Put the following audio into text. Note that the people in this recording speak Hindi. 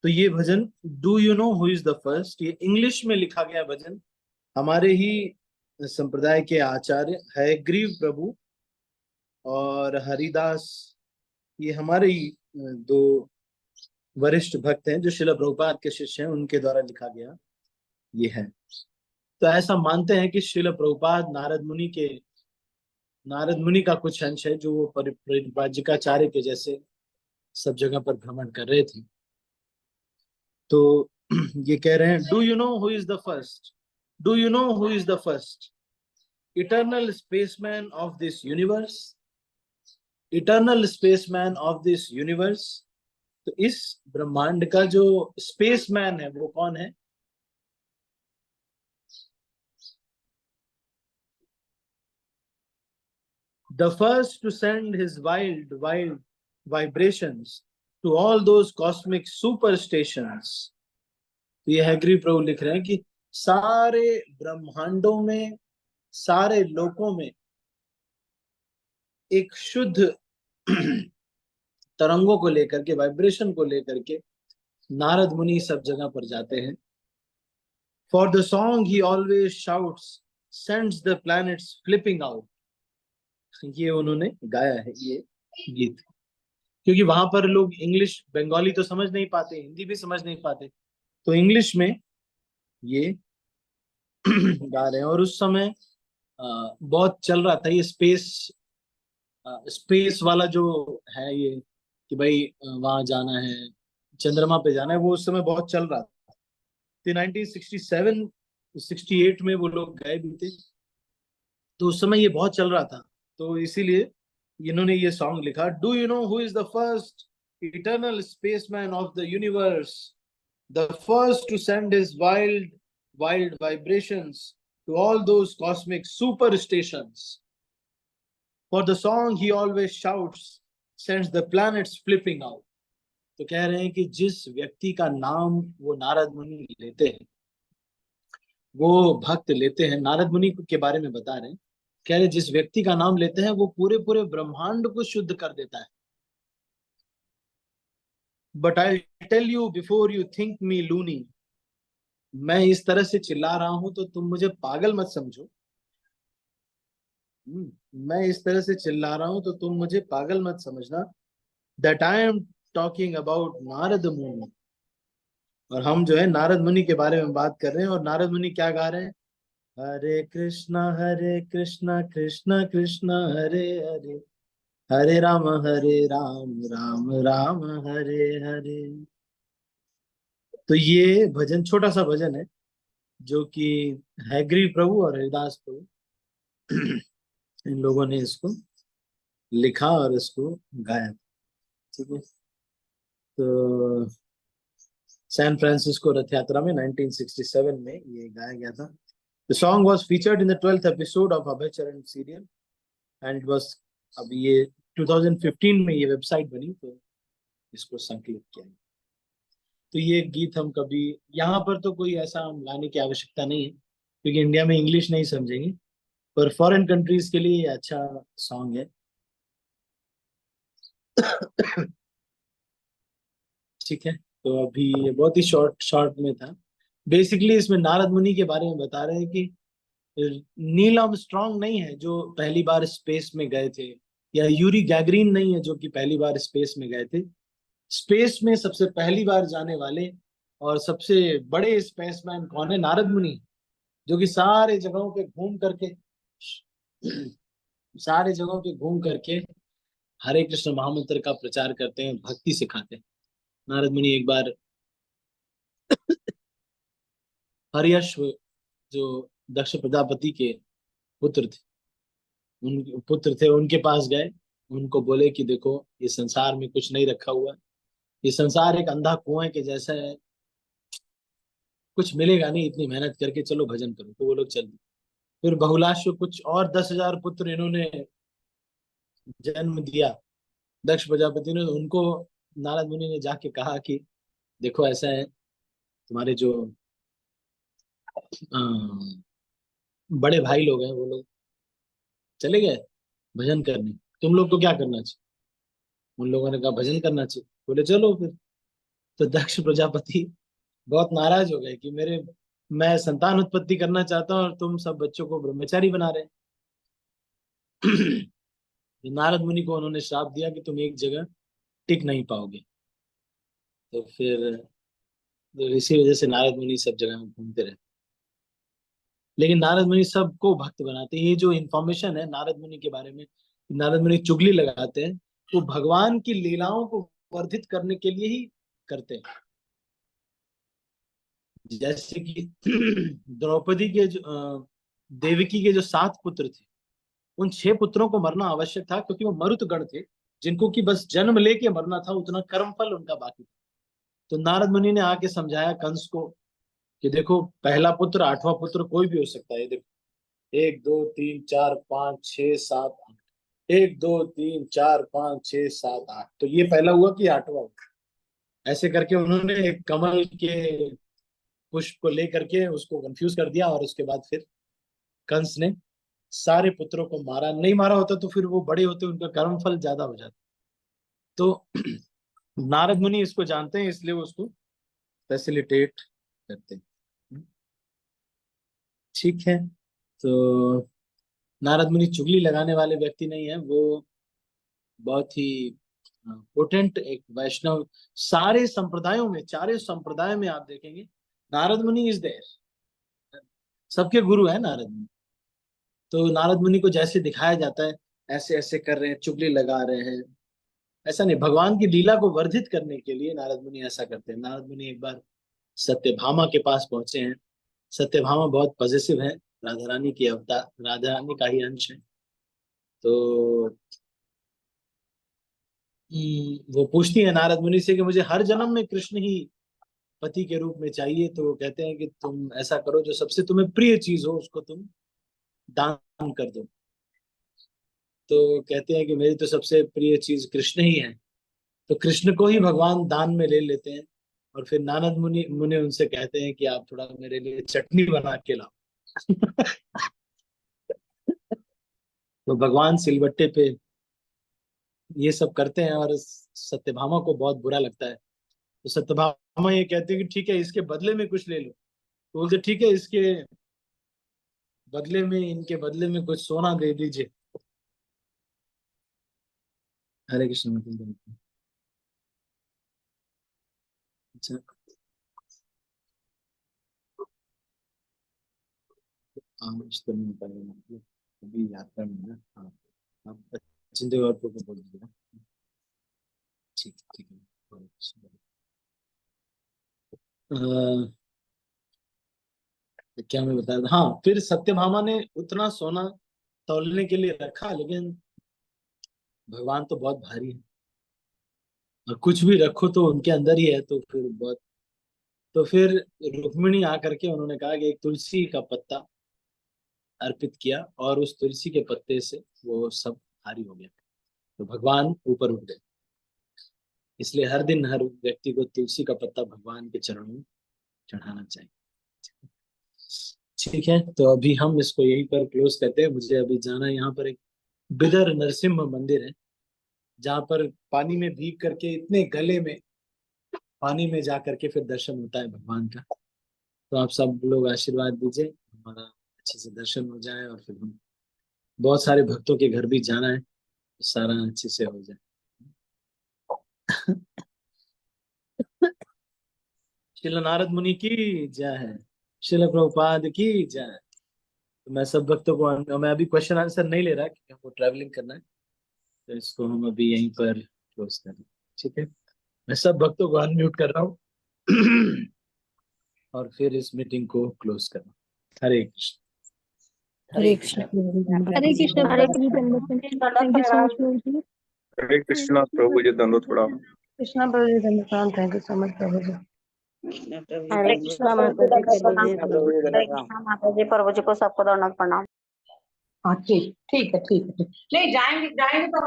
तो ये भजन do you know who is the first, ये इंग्लिश में लिखा गया भजन हमारे ही संप्रदाय के आचार्य हयग्रीव प्रभु और हरिदास, ये हमारे ही दो वरिष्ठ भक्त हैं जो शिला प्रभुपाद के शिष्य हैं, उनके द्वारा लिखा गया ये है। तो ऐसा मानते हैं कि शिला प्रभुपाद नारद मुनि का कुछ अंश है, जो वो परिव्राजकाचार्य के जैसे सब जगह पर भ्रमण कर रहे थे। तो ये कह रहे हैं do you know who is the first, do you know who is the first eternal spaceman of this universe, eternal spaceman of this universe. तो इस ब्रह्मांड का जो स्पेसमैन है वो कौन है? The first to send his wild vibrations to all those cosmic superstations। तो ये हैग्री प्रभु लिख रहे हैं कि सारे ब्रह्मांडों में, सारे लोकों में एक शुद्ध तरंगों को लेकर के, वाइब्रेशन को लेकर के नारद मुनि सब जगह पर जाते हैं। For the song he always shouts sends the planets flipping out. ये उन्होंने गाया है ये गीत, क्योंकि वहां पर लोग इंग्लिश बंगाली तो समझ नहीं पाते, हिंदी भी समझ नहीं पाते, तो इंग्लिश में ये गा रहे हैं। और उस समय बहुत चल रहा था ये स्पेस वाला जो है ये, कि भाई वहां जाना है, चंद्रमा पे जाना है, वो उस समय बहुत चल रहा था। तो 1967 68 में वो लोग गए भी थे, तो उस समय ये बहुत चल रहा था। तो इसीलिए इन्होंने ये सॉन्ग लिखा, do you know who is the first eternal spaceman of the universe, the first to send his wild vibrations to all those cosmic super stations, for the song he always shouts sends the planets flipping out. तो कह रहे हैं कि जिस व्यक्ति का नाम वो नारद मुनि लेते हैं, वो भक्त लेते हैं, नारद मुनि के बारे में बता रहे हैं, कह रहे जिस व्यक्ति का नाम लेते हैं वो पूरे पूरे ब्रह्मांड को शुद्ध कर देता है। But I tell you before you think me loony, मैं इस तरह से चिल्ला रहा हूं तो तुम मुझे पागल मत समझो। मैं इस तरह से चिल्ला रहा हूं तो तुम मुझे पागल मत समझना। That I am talking about Narad मुनि। और हम जो है नारद मुनि के बारे में बात कर रहे हैं, और नारद मुनि क्या गा रहे हैं? हरे कृष्णा कृष्णा कृष्णा हरे हरे, हरे राम राम राम हरे हरे। तो ये भजन छोटा सा भजन है, जो कि हैग्री प्रभु और हरिदास प्रभु इन लोगों ने इसको लिखा और इसको गाया। ठीक है। तो सैन फ्रांसिस्को रथ यात्रा में 1967 में ये गाया गया था। The song was featured in the 12th episode of Abhay Charan serial and it was, अब ये 2015 में ये वेबसाइट बनी तो इसको संकलित किया। तो ये गीत हम कभी, यहाँ पर तो कोई ऐसा हम लाने की आवश्यकता नहीं है, क्योंकि इंडिया में इंग्लिश नहीं समझेंगे, पर फॉरेन कंट्रीज के लिए ये अच्छा सॉन्ग है। ठीक है। तो अभी ये बहुत ही शॉर्ट शॉर्ट में था। बेसिकली इसमें नारद मुनि के बारे में बता रहे हैं कि नील आर्मस्ट्रांग नहीं है जो पहली बार स्पेस में गए थे, या यूरी गैगरिन नहीं है जो कि पहली बार स्पेस में गए थे। स्पेस में सबसे पहली बार जाने वाले और सबसे बड़े स्पेसमैन कौन है? नारद मुनि, जो कि सारे जगहों पे घूम करके सारे जगहों पे घूम करके हरे कृष्ण महामंत्र का प्रचार करते हैं, भक्ति सिखाते हैं। नारद मुनि एक बार हर्यश्व, जो दक्ष प्रजापति के पुत्र थे, उनके पास गए। उनको बोले कि देखो ये संसार में कुछ नहीं रखा हुआ है, ये संसार एक अंधा कुएं के जैसा है, कुछ मिलेगा नहीं, इतनी मेहनत करके चलो भजन करो। तो वो लोग चल दिए। फिर बहुलाश्व कुछ और 10,000 पुत्र इन्होंने जन्म दिया दक्ष प्रजापति ने। उनको नारद मुनि ने जाके कहा कि देखो ऐसा है, तुम्हारे जो बड़े भाई लोग हैं वो लोग चले गए भजन करने, तुम लोग को क्या करना चाहिए? उन लोगों ने कहा भजन करना चाहिए, बोले चलो फिर। तो दक्ष प्रजापति बहुत नाराज हो गए कि मैं संतान उत्पत्ति करना चाहता हूँ और तुम सब बच्चों को ब्रह्मचारी बना रहे हैं। नारद मुनि को उन्होंने श्राप दिया कि तुम एक जगह टिक नहीं पाओगे। तो फिर तो इसी वजह से नारद मुनि सब जगह घूमते रहे। लेकिन नारद मुनि सबको भक्त बनाते हैं। ये जो इन्फॉर्मेशन है नारद मुनि के बारे में, नारद मुनि चुगली लगाते हैं, वो भगवान की लीलाओं को वर्धित करने के लिए ही करते हैं। जैसे कि द्रौपदी के देवकी के जो 7 पुत्र थे, उन 6 पुत्रों को मरना आवश्यक था क्योंकि वो मरुत गण थे, जिनको कि बस जन्म लेके मरना था, उतना कर्मफल उनका बाकी था। तो नारद मुनि ने आके समझाया कंस को कि देखो, पहला पुत्र 8वां पुत्र कोई भी हो सकता है। देखो, 1 2 3 4 5 6 7 8, 1 2 3 4 5 6 7 8, तो ये पहला हुआ कि 8वां हुआ। ऐसे करके उन्होंने एक कमल के पुष्प को लेकर के उसको कंफ्यूज कर दिया, और उसके बाद फिर कंस ने सारे पुत्रों को मारा। नहीं मारा होता तो फिर वो बड़े होते, उनका कर्मफल ज्यादा हो जाता। तो नारद मुनि इसको जानते हैं, इसलिए वो उसको फैसिलिटेट करते हैं। ठीक है। तो नारद मुनि चुगली लगाने वाले व्यक्ति नहीं है, वो बहुत ही पोटेंट एक वैष्णव। सारे संप्रदायों में, चारों संप्रदाय में आप देखेंगे नारद मुनि इज देयर। सबके गुरु है नारद मुनि। तो नारद मुनि को जैसे दिखाया जाता है ऐसे ऐसे कर रहे हैं, चुगली लगा रहे हैं, ऐसा नहीं। भगवान की लीला को वर्धित करने के लिए नारद मुनि ऐसा करते हैं। नारद मुनि एक बार सत्यभामा के पास पहुंचे हैं। सत्यभामा बहुत पॉजिटिव है, राधा रानी की अवतार, राधा रानी का ही अंश है। तो वो पूछती है नारद मुनि से कि मुझे हर जन्म में कृष्ण ही पति के रूप में चाहिए। तो वो कहते हैं कि तुम ऐसा करो, जो सबसे तुम्हें प्रिय चीज हो उसको तुम दान कर दो। तो कहते हैं कि मेरी तो सबसे प्रिय चीज कृष्ण ही है। तो कृष्ण को ही भगवान दान में ले लेते हैं। और फिर नारद मुनि मुनि उनसे कहते हैं कि आप थोड़ा मेरे लिए चटनी बना के लाओ। तो भगवान सिलबट्टे पे ये सब करते हैं, और सत्यभामा को बहुत बुरा लगता है। तो सत्यभामा ये कहते हैं कि ठीक है, इसके बदले में कुछ ले लो। तो बोलते ठीक है, इसके बदले में, इनके बदले में कुछ सोना दे दीजिए। हरे कृष्ण। अच्छा, आज तो नहीं पड़ेगा, मतलब अभी यात्रा में है ना। हाँ, आप चिंता और को बोल दीजिएगा। ठीक ठीक है। हरे कृष्ण। क्या मैं बताया था? हाँ, फिर सत्यभामा ने उतना सोना तौलने के लिए रखा, लेकिन भगवान तो बहुत भारी है, और कुछ भी रखो तो उनके अंदर ही है, तो फिर बहुत। तो फिर रुक्मिणी आकर के उन्होंने कहा कि एक तुलसी का पत्ता अर्पित किया, और उस तुलसी के पत्ते से वो सब भारी हो गया। तो भगवान ऊपर उठ गए। इसलिए हर दिन हर व्यक्ति को तुलसी का पत्ता भगवान के चरणों में चढ़ाना चाहिए। ठीक है, तो अभी हम इसको यहीं पर क्लोज करते हैं। मुझे अभी जाना है, यहाँ पर एक बिदर नरसिम्हा मंदिर है, जहाँ पर पानी में भीग करके, इतने गले में पानी में जा करके फिर दर्शन होता है भगवान का। तो आप सब लोग आशीर्वाद दीजिए, हमारा अच्छे से दर्शन हो जाए, और फिर हम बहुत सारे भक्तों के घर भी जाना है, तो सारा अच्छे से हो जाए। श्रील नारद मुनि की जय है। श्रील प्रभुपाद की जय। तो मैं सब भक्तों को, मैं अभी क्वेश्चन आंसर नहीं ले रहा क्योंकि हमको ट्रैवलिंग करना है, तो इसको हम अभी यहीं पर क्लोज कर दें। ठीक है, मैं सब भक्तों को अनम्यूट कर रहा हूँ। और फिर इस मीटिंग को क्लोज करना। हरे कृष्ण। हरे कृष्ण। हरे कृष्ण हरे प्रभु जी, दंडवत। थैंक यू सो मच प्रभु जी। हरे कृष्णा प्रभु जी दंडोत प्रणाम। कृष्णा प्रभु जी धन्यवाद। थैंक यू सो मच प्रभु जी। हरे कृष्ण माता जी, प्रभु जी हरे कृष्णा माता जी, प्रभु जी को सबको दंडवत प्रणाम। हाँ ठीक, ठीक है, ठीक है, ठीक। नहीं जाएंगे, जाएंगे तो